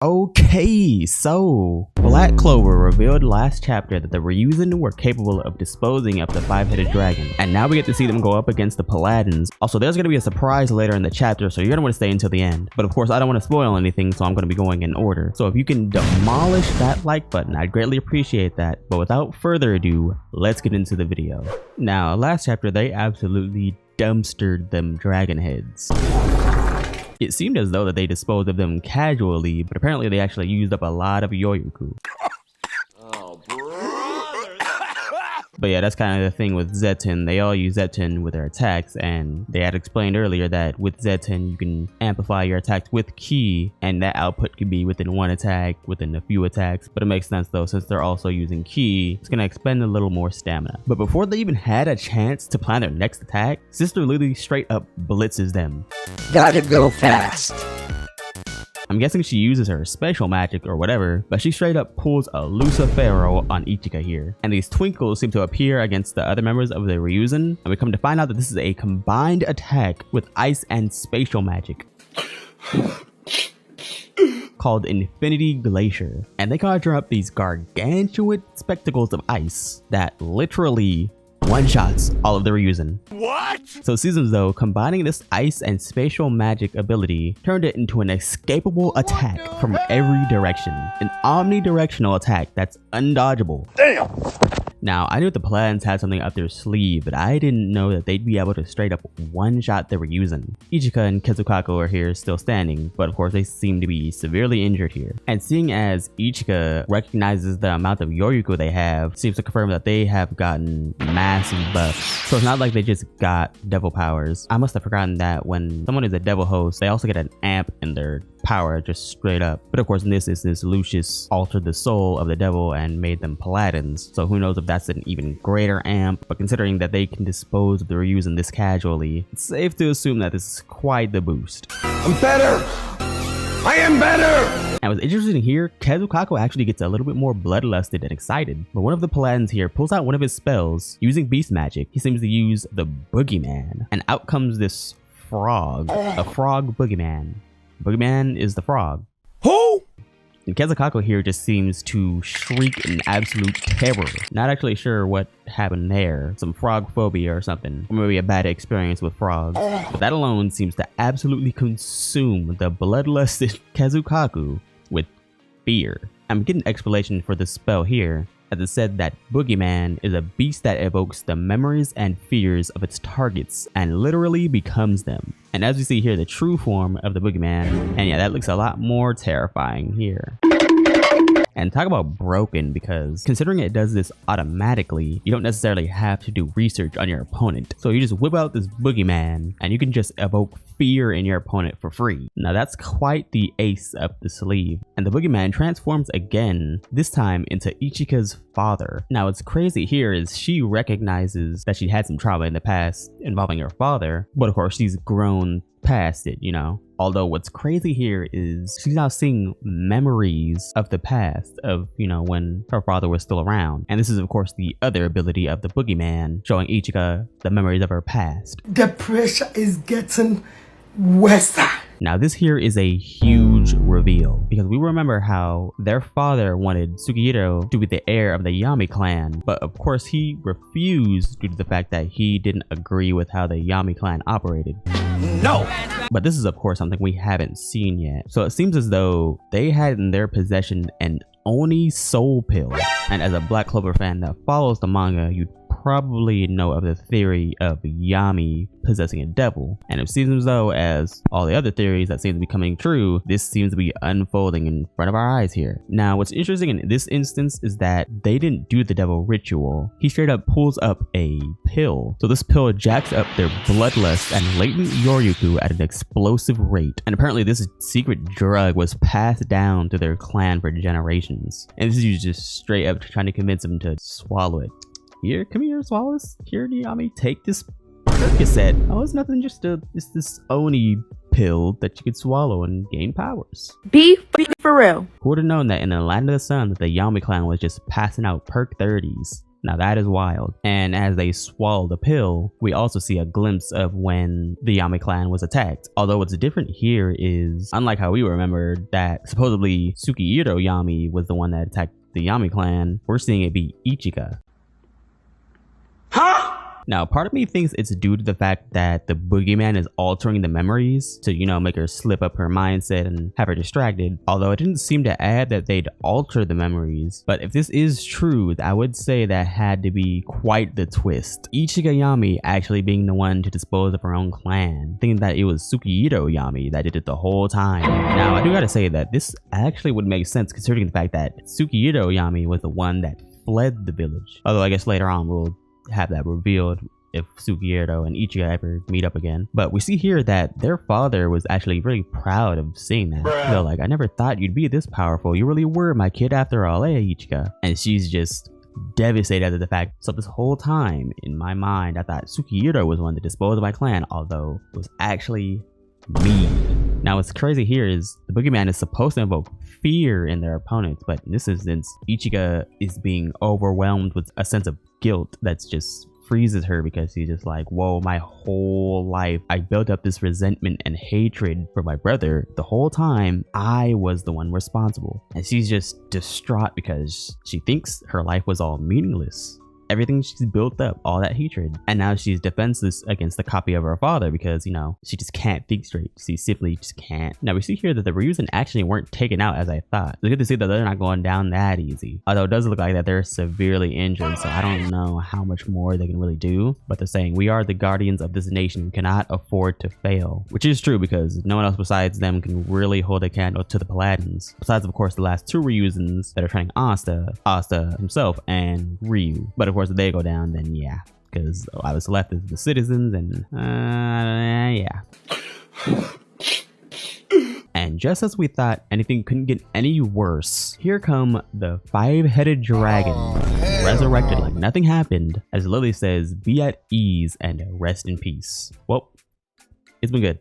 Okay, so Black Clover revealed last chapter that the Ryuzen were capable of disposing of the five-headed dragon, and now we get to see them go up against the Paladins. Also, there's going to be a surprise later in the chapter, so you're going to want to stay until the end. But of course, I don't want to spoil anything, so I'm going to be going in order. So if you can demolish that like button, I'd greatly appreciate that. But without further ado, let's get into the video. Now, last chapter, they absolutely dumpstered them dragon heads. It seemed as though that they disposed of them casually, but apparently they actually used up a lot of yoyoku. Oh, but yeah, that's kind of the thing with zeton. They all use zeton with their attacks, and they had explained earlier that with zeton you can amplify your attacks with ki, and that output can be within one attack, within a few attacks. But it makes sense though, since they're also using ki, it's gonna expend a little more stamina. But before they even had a chance to plan their next attack, Sister Lily straight up blitzes them. Gotta go fast. I'm guessing she uses her special magic or whatever, but she straight up pulls a Lucifero on Ichika here. And these twinkles seem to appear against the other members of the Ryuzen, and we come to find out that this is a combined attack with ice and spatial magic called Infinity Glacier. And they conjure up these gargantuan spectacles of ice that literally one-shots all of the Ryuzen. What? So it seems as though combining this ice and spatial magic ability turned it into an escapable attack from every direction. An omnidirectional attack that's undodgeable. Damn! Now, I knew the Paladins had something up their sleeve, but I didn't know that they'd be able to straight up one-shot the Ryuzen. Ichika and Kezukako are here still standing, but of course they seem to be severely injured here. And seeing as Ichika recognizes the amount of yoyoku they have, seems to confirm that they have gotten massive buffs. So it's not like they just got devil powers. I must have forgotten that when someone is a devil host, they also get an amp in their power just straight up. But of course in this instance, Lucius altered the soul of the devil and made them Paladins. So who knows if that's an even greater amp, but considering that they can dispose of the Ryuzen this casually, it's safe to assume that this is quite the boost. I'm better! I am better! And what's interesting here, Kezukako actually gets a little bit more bloodlusted and excited. But one of the Paladins here pulls out one of his spells using beast magic. He seems to use the boogeyman, and out comes this frog, a frog boogeyman. Boogeyman is the frog. Who? And Kezukako here just seems to shriek in absolute terror. Not actually sure what happened there. Some frog phobia or something. Or maybe a bad experience with frogs. But that alone seems to absolutely consume the bloodlusted Kezukako with fear. I'm getting explanation for this spell here, as it said that Boogeyman is a beast that evokes the memories and fears of its targets and literally becomes them. And as we see here, the true form of the Boogeyman, and yeah, that looks a lot more terrifying here. And talk about broken, because considering it does this automatically, you don't necessarily have to do research on your opponent. So you just whip out this boogeyman and you can just evoke fear in your opponent for free. Now that's quite the ace up the sleeve. And the boogeyman transforms again, this time into Ichika's father. Now what's crazy here is she recognizes that she had some trauma in the past involving her father, but of course she's grown past it, you know. Although what's crazy here is she's now seeing memories of the past of, you know, when her father was still around. And this is of course the other ability of the boogeyman, showing Ichika the memories of her past. The pressure is getting worse. Now this here is a huge reveal, because we remember how their father wanted Sugihiro to be the heir of the Yami clan, but of course he refused due to the fact that he didn't agree with how the Yami clan operated. No! But this is of course something we haven't seen yet. So it seems as though they had in their possession an Oni soul pill. And as a Black Clover fan that follows the manga, you'd probably know of the theory of Yami possessing a devil. And it seems as though, as all the other theories that seem to be coming true, this seems to be unfolding in front of our eyes here. Now what's interesting in this instance is that they didn't do the devil ritual. He straight up pulls up a pill. So this pill jacks up their bloodlust and latent yoyoku at an explosive rate. And apparently this secret drug was passed down to their clan for generations. And this is used just straight up trying to convince them to swallow it. Here, come here, swallow this. Here, Yami, take this Percocet. Oh, it's nothing, just this Oni pill that you could swallow and gain powers. Be for real. Who would have known that in the land of the sun that the Yami clan was just passing out perk 30s? Now that is wild. And as they swallow the pill, we also see a glimpse of when the Yami clan was attacked. Although what's different here is, unlike how we remember that supposedly Tsukihiro Yami was the one that attacked the Yami clan, we're seeing it be Ichika. Huh? Now, part of me thinks it's due to the fact that the boogeyman is altering the memories to, you know, make her slip up her mindset and have her distracted. Although it didn't seem to add that they'd alter the memories. But if this is true, I would say that had to be quite the twist. Ichika Yami actually being the one to dispose of her own clan, thinking that it was Tsukihiro Yami that did it the whole time. Now, I do gotta say that this actually would make sense considering the fact that Tsukihiro Yami was the one that fled the village. Although I guess later on we'll have that revealed if Tsukihiro and Ichika ever meet up again. But we see here that their father was actually really proud of seeing that. You know, like, I never thought you'd be this powerful. You really were my kid after all, eh, Ichika? And she's just devastated at the fact. So this whole time in my mind, I thought Tsukihiro was one to dispose of my clan, although it was actually me. Now what's crazy here is the boogeyman is supposed to invoke fear in their opponents, but in this instance, Ichika is being overwhelmed with a sense of guilt that's just freezes her because she's just like, whoa, my whole life I built up this resentment and hatred for my brother. The whole time I was the one responsible. And she's just distraught because she thinks her life was all meaningless. Everything she's built up, all that hatred. And now she's defenseless against the copy of her father because, you know, she just can't think straight. She simply just can't. Now we see here that the ryuzen actually weren't taken out as I thought. It's good to see that they're not going down that easy. Although it does look like that they're severely injured, so I don't know how much more they can really do. But they're saying, we are the guardians of this nation. We cannot afford to fail. Which is true because no one else besides them can really hold a candle to the paladins. Besides, of course, the last two ryuzens that are training Asta himself, and Ryu. But of course, if they go down, then yeah, because I was left as the citizens, and yeah. And just as we thought anything couldn't get any worse, here come the five-headed dragon, resurrected like nothing happened, as Lily says, be at ease and rest in peace. Well, it's been good.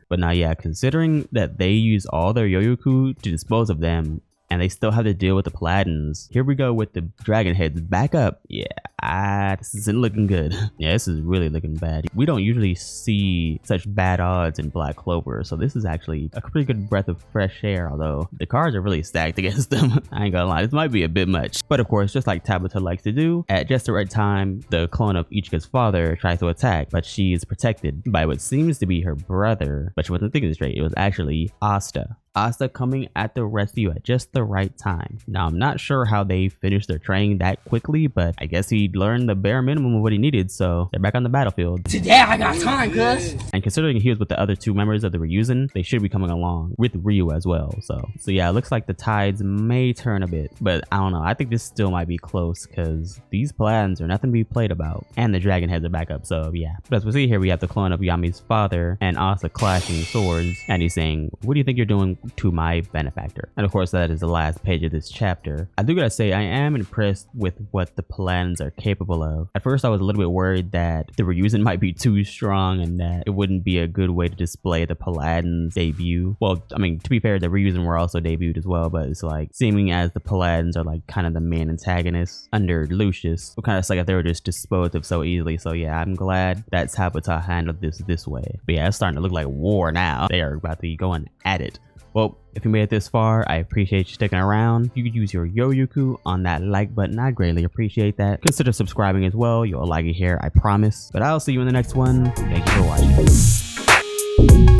But now, yeah, considering that they use all their yoyoku to dispose of them, and they still have to deal with the paladins. Here we go with the dragon heads back up. Yeah, this isn't looking good. Yeah, this is really looking bad. We don't usually see such bad odds in Black Clover, so this is actually a pretty good breath of fresh air, although the cards are really stacked against them. I ain't gonna lie, this might be a bit much. But of course, just like Tabitha likes to do, at just the right time, the clone of Ichika's father tries to attack, but she is protected by what seems to be her brother, but she wasn't thinking straight. It was actually Asta. Asta coming at the rescue at just the right time. Now, I'm not sure how they finished their training that quickly, but I guess he learned the bare minimum of what he needed, so they're back on the battlefield. Today I got time, cuz. And considering he was with the other two members of the Ryuzen, they should be coming along with Ryu as well. So yeah, it looks like the tides may turn a bit, but I don't know. I think this still might be close because these plans are nothing to be played about, and the dragon heads are back up. So yeah. But as we see here, we have the clone of Yami's father and Asta clashing swords, and he's saying, "What do you think you're doing to my benefactor?" And of course, that is the last page of this chapter. I do gotta say, I am impressed with what the paladins are capable of. At first, I was a little bit worried that the Ryuzen might be too strong and that it wouldn't be a good way to display the paladins debut. Well, I mean, to be fair, the Ryuzen were also debuted as well, but it's like, seeming as the paladins are like kind of the main antagonists under Lucius, it kind of like if they were just disposed of so easily. So yeah, I'm glad that Tabitha handled this way. But yeah, it's starting to look like war now. They are about to be going at it. Well, if you made it this far, I appreciate you sticking around. If you could use your yoyoku on that like button, I'd greatly appreciate that. Consider subscribing as well. You'll like it here, I promise. But I'll see you in the next one. Thank you for watching.